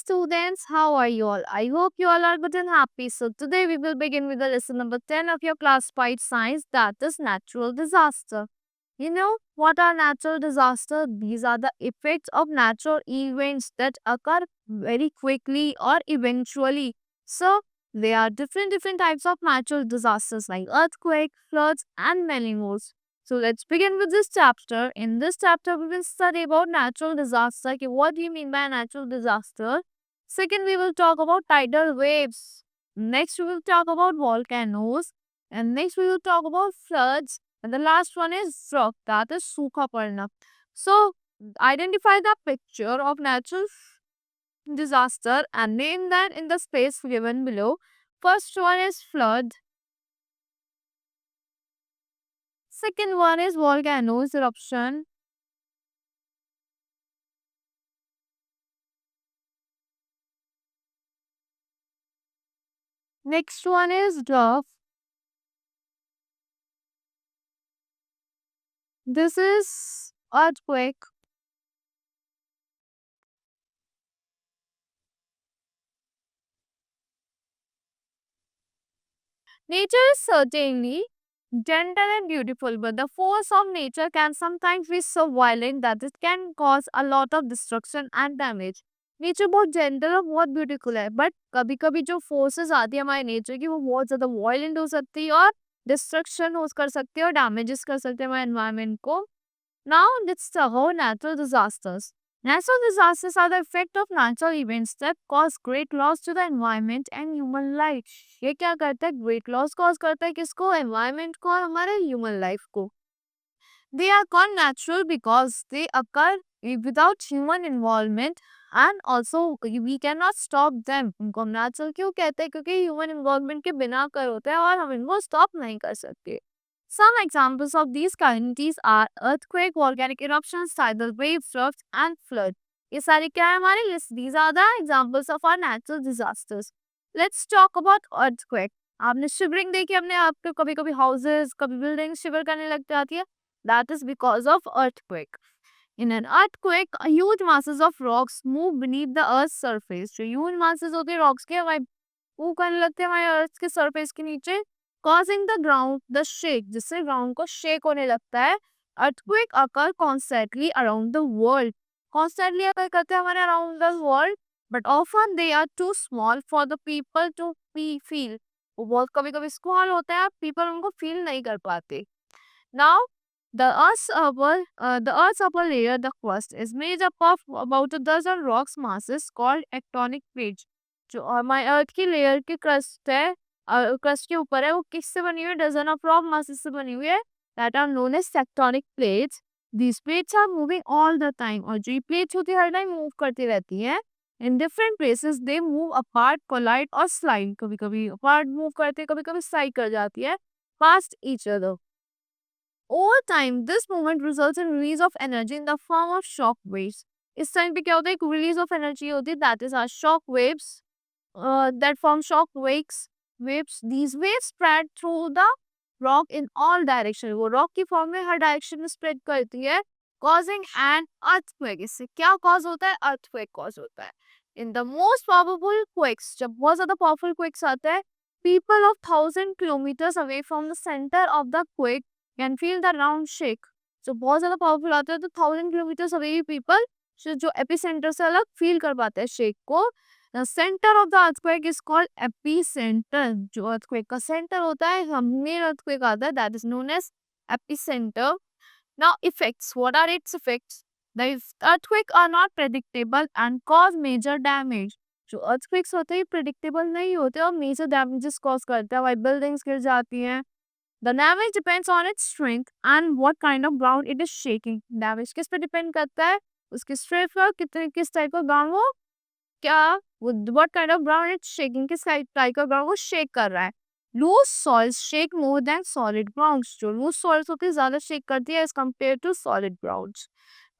students, how are you all? I hope you all are good and happy. So today we will begin with the lesson number 10 of your class 5 science, that is natural disaster. You know what are natural disasters? These are the effects of natural events that occur very quickly or eventually. So there are different types of natural disasters like earthquake, floods and many more. So let's begin with this chapter. In this chapter, we will study about natural disaster. Okay, what do you mean by natural disaster? Second, we will talk about tidal waves. Next, we will talk about volcanoes. And next, we will talk about floods. And the last one is drought, that is Sukha Parna. So, identify the picture of natural disaster and name that in the space given below. First one is flood. Second one is volcanoes eruption. Next one is drought. This is earthquake. Nature is certainly gentle and beautiful, but the force of nature can sometimes be so violent that it can cause a lot of destruction and damage. Nature बहुत gentle और बहुत beautiful है but कभी कभी जो forces आती है हमारे नेचर की वो बहुत ज्यादा वायलेंट हो सकती है और डिस्ट्रक्शन हो कर सकती है और डैमेजेस कर सकते हैं हमारे एनवायरनमेंट को. Now let's talk about natural disasters. Natural disasters are the effect of natural events that cause great loss to the environment and human life. ये क्या करता है? Great loss cause करता है किसको? Environment को और हमारे human life को. They are called natural because they occur without human involvement and also we cannot stop them. उनको हम natural क्यों कहते हैं? क्योंकि human involvement के बिना कर होता है और हम इनको stop नहीं कर सकते. Some examples of these calamities are earthquake, volcanic eruptions, tidal waves, droughts, and flood. ये सारे क्या है हमारी list? These are the examples of our natural disasters. Let's talk about earthquake. आपने शिवरिंग देखी हमने आपके कभी कभी हाउसेस कभी बिल्डिंग शिवर करने लग जाती है. That is because of earthquake. In an earthquake, huge masses of rocks move beneath the earth's surface. जो huge masses होते हैं rocks के हमारे मूव करने लगते हैं हमारे अर्थ के सरफेस के नीचे, causing the ground the shake, जिससे ग्राउंड को शेक होने लगता है. earthquake occur constantly around the world. Constantly occur करते हैं हमारे around the world, but often they are too small for the people to feel. वो बहुत कभी कभी small होते हैं people उनको feel नहीं कर पाते. Now the Earth's upper layer, the crust, is made up of about a dozen rocks masses called tectonic plates. जो हमारे अर्थ की लेयर की क्रस्ट है, क्रस्ट के ऊपर है, वो किससे बनी हुई है? डजन ऑफ रॉक मासेस से बनी हुई है. That are known as tectonic plates. These plates are moving all the time. और जो प्लेट्स होती है हर टाइम मूव करती रहती हैं. In different places they move apart, collide और स्लाइड. कभी कभी अपार्ट मूव करते हैं, कभी कभी स्लाइड कर जाती है past each other. Over time, this movement results in release of energy in the form of shock waves. इस टाइम पे क्या होता है? एक release of energy होती है, that is our shock waves, that form shock waves. These waves spread through the rock in all direction. वो rock की form में हर direction में spread करती है, causing an earthquake. इससे क्या cause होता है? Earthquake cause होता है. In the most powerful quakes, जब बहुत ज़्यादा powerful quakes आते हैं, people of 1,000 kilometers away from the center of the quake can feel the ground shake. जो बहुत ज़्यादा powerful आते हैं तो 1,000 kilometers away people जो एपिसेंटर से अलग फील कर पाते हैं शेक को. The center of the earthquake is called epicenter. जो earthquake का center होता है, main earthquake आता है, that is known as epicenter. Now effects. What are its effects? The earthquake are not predictable and cause major damage. जो earthquakes होते हैं predictable नहीं होते और major damages cause करते हैं. वही buildings गिर जाती हैं. The damage depends on its strength and what kind of ground it is shaking. Damage किस पे depend करता है? उसकी strength पर कितने किस type का ground वो क्या what kind of ground it's shaking, किस type का ground वो shake कर रहा है. Loose soils shake more than solid grounds. जो loose soils होती है ज़्यादा shake करती है as compared to solid grounds.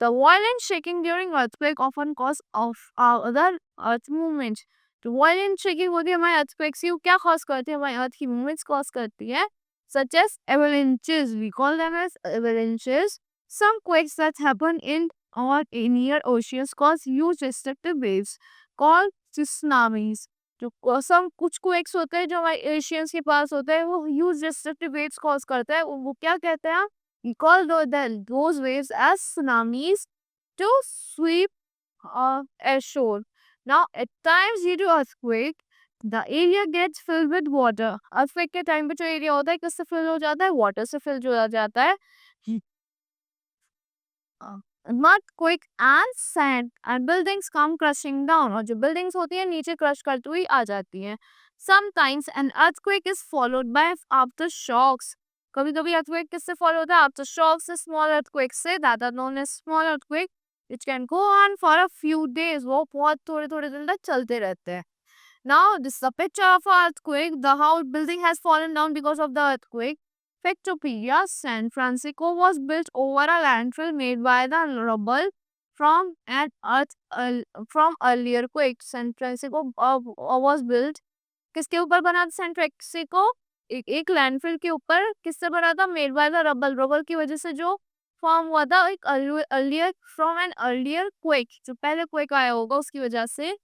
The violent shaking during earthquake often cause of other earth movements. तो violent shaking होती है हमारे earthquakes की, वो क्या cause करती है? हमारे earth की movements cause करती है. Such as avalanches. We call them as avalanches. Some quakes that happen in or near oceans cause huge destructive waves. Called tsunamis. जो सम कुछ क्वेक्स होते हैं जो हमारे एशियंस के पास होते हैं, वो ह्यूज डिस्ट्रक्टिव वेव्स कॉज करते हैं। वो क्या कहते हैं? We call those waves as tsunamis to sweep ashore. Now, at times due to earthquake, the area gets filled with water. Earthquake के टाइम पे जो एरिया होता है किससे फिल हो जाता है? वाटर से फिल हो जाता है। Mud, quick and sand and buildings come crushing down, और जो बिल्डिंग्स होती है नीचे क्रश करती हुई आ जाती हैं। Sometimes an earthquake is followed by aftershocks. कभी कभी अर्थक्वेक किससे फॉलो होता है? आफ्टर शॉक्स, स्मॉल अर्थक्वेक से, that are known as small earthquake which can go on for a few days. वो बहुत थोड़े थोड़े दिन तक चलते रहते हैं। Now, this is a picture of an earthquake. The house building has fallen down because of the earthquake. Factoria, San Francisco was built over a landfill made by the rubble from an from earlier quake. San Francisco was built. किसके ऊपर बना था San Francisco? एक landfill के ऊपर। किससे बना था? Made by the rubble. Rubble की वजह से जो फॉर्म हुआ था एक earlier from an earlier quake, जो पहले क्वेक आया होगा उसकी वजह से।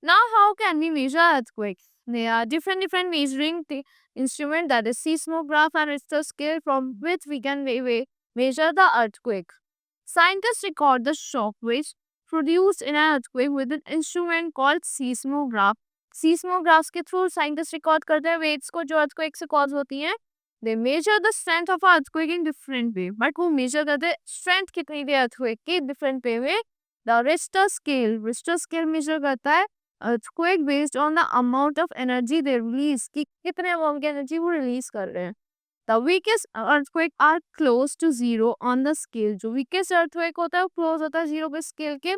Now, how can we measure earthquakes? There are different measuring instrument, that is seismograph and Richter scale, from which we can measure the earthquake. Scientists record the shock waves produced in an earthquake with an instrument called seismograph. Seismographs के through scientists record करते हैं waves को जो earthquake से cause होती हैं. They measure the strength of earthquake in different way. But वो measure करते हैं strength कितनी थी earthquake की different way में. The Richter scale measure करता है earthquake based on the amount of energy they release, कि कितने amount की energy वो release कर रहे हैं. The weakest earthquake are close to zero on the scale. जो weakest earthquake होता है वो close होता है zero पे scale के.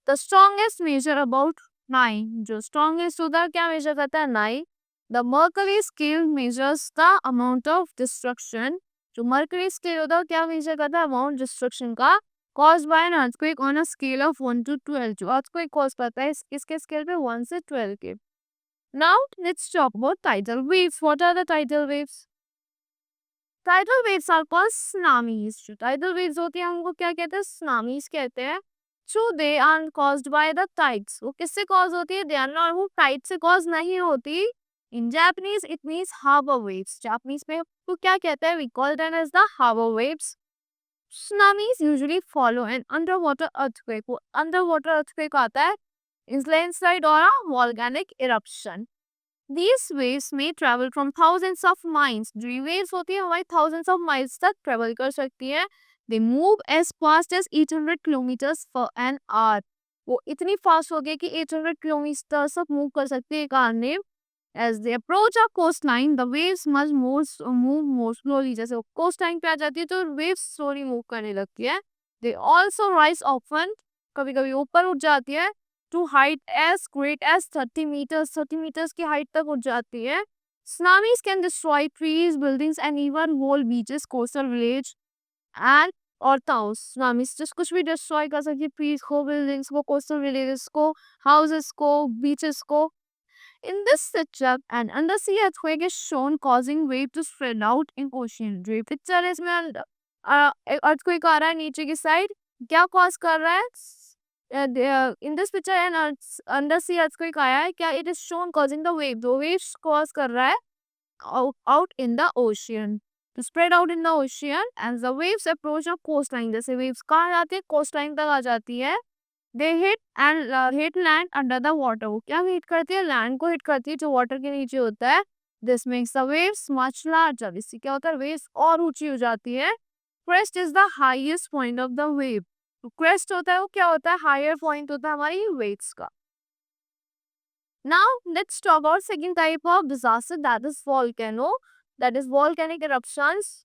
The strongest measure about 9. जो strongest होता है क्या measure करता है? 9. The Mercalli scale measures the amount of destruction. जो Mercalli scale होता है वो क्या measure करता है? Amount destruction का caused by an earthquake on a scale of 1 to 12. जो earthquake cause करता है इसके scale पे 1 से 12 के. Now let's talk about tidal waves. What are the tidal waves? Tidal waves are called tsunamis. जो tidal waves होती है उनको क्या कहते हैं? Tsunamis कहते हैं. So they are caused by the tides. वो किससे cause होती है? They are not, वो tide से cause नहीं होती. In Japanese it means harbor waves. Japanese में वो क्या कहते हैं? We call them as the harbor waves. Tsunamis usually follow an underwater earthquake. वो underwater earthquake आता है is landslide or a volcanic eruption. These waves may travel from thousands of miles. जो ये waves होती है हमारी thousands of miles तक travel कर सकती है. They move as fast as 800 kilometers per an hour. वो इतनी fast हो गई कि 800 kilometers तक move कर सकती है कार ने. As they approach a coastline, the waves must move more slowly. जैसे वो coastline पे आ जाती है तो waves slowly move करने लगती है. They also rise often, कभी कभी ऊपर उठ जाती है, to height as great as 30 meters. 30 meters की height तक उठ जाती है. Tsunamis can destroy trees, buildings and even whole beaches, coastal village and और towns. Tsunamis just कुछ भी destroy कर सकती है, trees को, buildings को, coastal villages को, houses को, beaches को. In this picture, an undersea earthquake is shown causing wave to spread out in ocean. जो पिक्चर है इसमें earthquake आ रहा है नीचे की साइड, क्या cause कर रहा है? In this picture an undersea earthquake आया है, क्या it is shown causing the wave. दो waves cause कर रहा है out in the ocean, to spread out in the ocean. As the waves approach a coastline, जैसे waves कहाँ जाती है? coastline तक आ जाती है. They hit land under the water. वो क्या hit करती है? Land को hit करती है जो water के नीचे होता है. This makes the waves much larger. इससे क्या होता है? Waves और ऊंची हो जाती है. Crest is the highest point of the wave. तो crest होता है वो क्या होता है? Higher point होता है हमारी waves का. Now let's talk about second type of disaster, that is volcano. That is volcanic eruptions.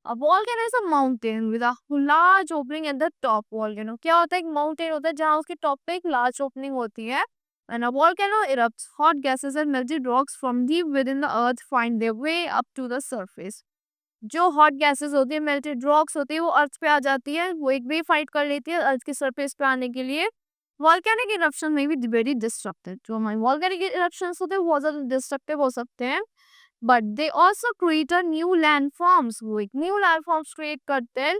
A volcano is a mountain with a large opening at the top. Volcano क्या होता है? एक mountain होता है जहाँ उसके top पे एक large opening होती है. When a volcano erupts, hot gases and melted rocks from deep within the earth find their way up to the surface. जो hot gases होती है, melted rocks होती है, वो earth पे आ जाती है, वो एक way fight कर लेती है earth के surface पे आने के लिए. Volcanic eruption may be very destructive. जो हमारे volcanic eruptions होते हैं वो ज़्यादा destructive हो सकते हैं. But they also create a new landforms. वो एक new landforms create करते हैं.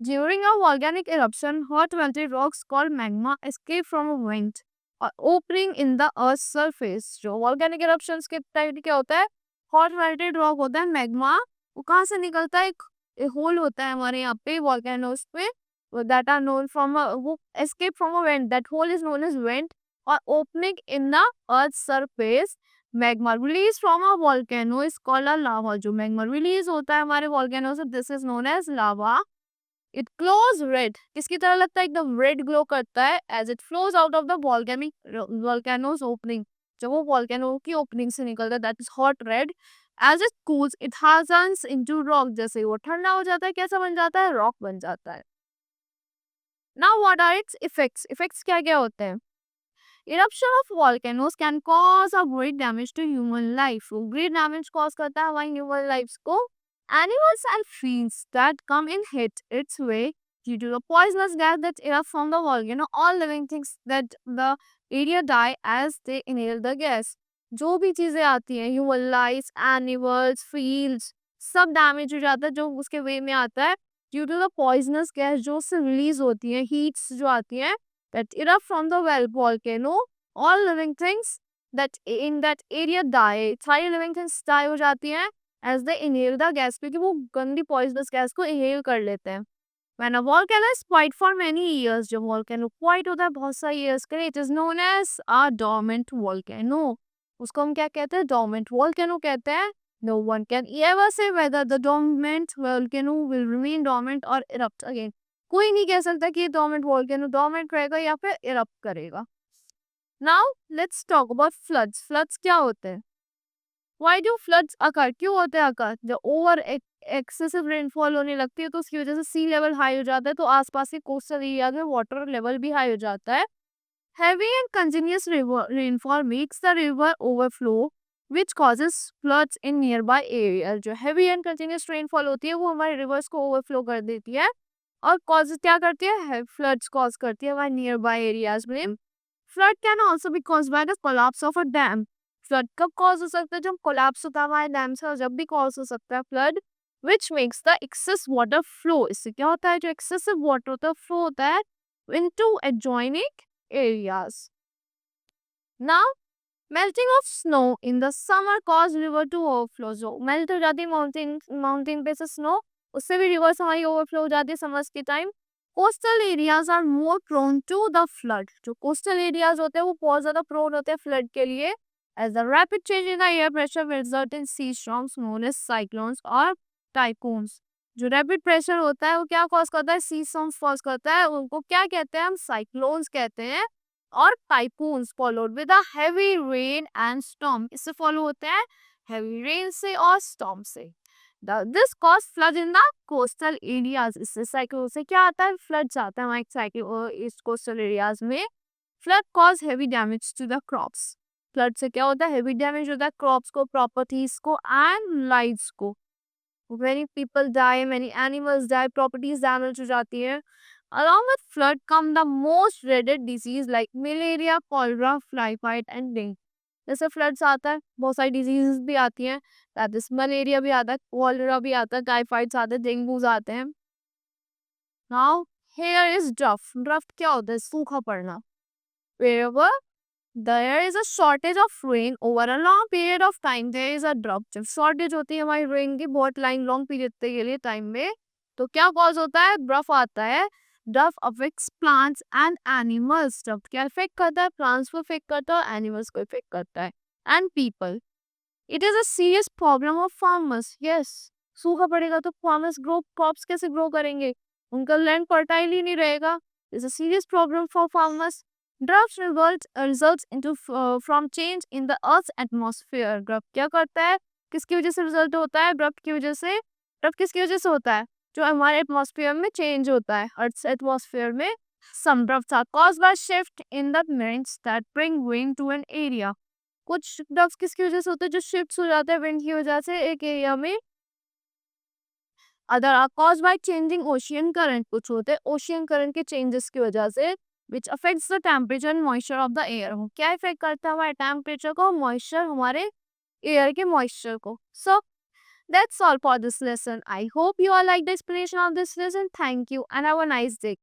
During a volcanic eruption, hot melted rocks called magma escape from a vent और opening in the earth surface. जो वॉल्केनिक इरप्शंस के टाइप क्या होता है, हॉट मेल्टेड रॉक होता है, मैग्मा, वो कहाँ से निकलता है, एक होल होता है हमारे यहाँ पे वॉल्केनोस पे, that are known from a वो escape from a vent, that hole is known as vent, or opening in the earth's surface। magma release from a volcano is called a lava। जो magma release होता है हमारे volcano से, this is known as lava। it glows red, किसकी तरह लगता है, एकदम red glow करता है as it flows out of the volcano's opening। जब वो volcano की opening से निकलता है, that is hot red। as it cools it hardens into rock, जैसे ही वो ठंडा हो जाता है कैसा बन जाता है, rock बन जाता है। Now what are its effects? Effects क्या क्या होते हैं? Eruption of volcanoes can cause a great damage to human life। वो great damage cause करता है हमारी human lives को। Animals and fiends that come in hit its way due to the poisonous gas that erupt from the volcano, all living things that the area die as they inhale the gas। जो भी चीजें आती हैं, human lives, animals, fields, सब damage हो जाता है जो उसके वे में आता है due to the poisonous gas जो उससे रिलीज होती है, हीट्स जो आती हैं that erupt from the volcano, all living things that in that area die। सारी living things die हो जाती हैं as they inhale the gas, क्योंकि वो गंदी poisonous गैस को inhale कर लेते हैं। When a volcano is quiet for many years, जब volcano quiet होता है बहुत सारे years के लिए, it is known as a dormant volcano। उसको हम क्या कहते हैं, dormant volcano कहते हैं। No one can ever say whether the dormant volcano will remain dormant or erupt again। कोई नहीं कह सकता कि ये dormant volcano dormant रहेगा या फिर erupt करेगा। Now let's talk about floods। floods क्या होते हैं? Why do floods occur? क्यों होते हैं occur? जब over excessive rainfall होने लगती है तो उसकी वजह से sea level high हो जाता है, तो आसपास के coastal areas में water level भी high हो जाता है। Heavy and continuous rainfall makes the river overflow, which causes floods in nearby areas। जो heavy and continuous rainfall होती है वो हमारे rivers को overflow कर देती है और causes क्या करती है, floods cause करती है हमारे nearby areas में। Flood can also be caused by the collapse of a dam। flood कब cause हो सकता है, जब collapse होता है हमारे dam से, और जब भी cause हो सकता है flood, which makes the excess water flow। इससे क्या होता है, जो excessive water होता है flow होता है into adjoining areas। Now melting of snow in the summer cause river to overflow। जो melt हो जाती है mountain पे से snow, उससे भी rivers हमारी overflow हो जाती है summers के time। coastal areas are more prone to the flood। जो coastal areas होते हैं वो बहुत ज़्यादा prone होते हैं flood के लिए, as the rapid change in the air pressure will result in sea storms known as cyclones और typhoons। जो rapid pressure होता है वो क्या cause करता है, sea storms cause करता है, उनको क्या कहते हैं हम, cyclones कहते हैं। और typhoons followed with a heavy rain and storm। इससे follow होते हैं heavy rain से और storm से। This cause flood in the coastal areas। इससे cyclone से क्या आता है, floods आता है हमारे इस coastal areas में। flood cause heavy damage to the crops। flood से क्या होता है, heavy damage होता है crops को, properties को and lives को। many people die, many animals die, properties damage हो जाती है। Along with flood come the most dreaded disease like malaria, cholera, typhoid and dengue। जैसे floods आता है बहुत सारी diseases भी आती हैं, that is malaria भी आता है, cholera भी आता है, typhoids आते हैं, dengue आते हैं। Now here is drought। drought क्या होता है, सूखा पड़ना। Wherever there is a shortage of rain over a long period of time, there is a drought। जब shortage होती है हमारी rain की बहुत long period के लिए time में, तो क्या cause होता है, drought आता है। drought affects plants and animals। drought क्या affect करता है, plants को affect करता है, animals को affect करता है and people। it is a serious problem of farmers। yes, सूखा पड़ेगा तो farmers crops कैसे grow करेंगे, उनका land fertile ही नहीं रहेगा। it's a serious problem for farmers। Drought results into from change in the Earth's atmosphere। drought क्या करता है, किसकी वजह से result होता है, drought की वजह से। drought किसकी वजह से होता है, जो हमारे एटमॉस्फेयर में चेंज होता है, Earth's atmosphere में। some droughts are caused by shift in the winds that bring rain to an area। कुछ droughts किसकी वजह से होते हैं, जो shifts हो जाते हैं wind की वजह से एक एरिया में। other are caused by changing ocean current। कुछ होते हैं ocean current के changes की वजह से, which affects the temperature and moisture of the air। क्या इफेक्ट करता है हमारे टेम्परेचर को, मॉइस्चर, हमारे एयर के मॉइस्चर को। so that's all for this lesson। I hope you all like the explanation of this lesson। thank you and have a nice day।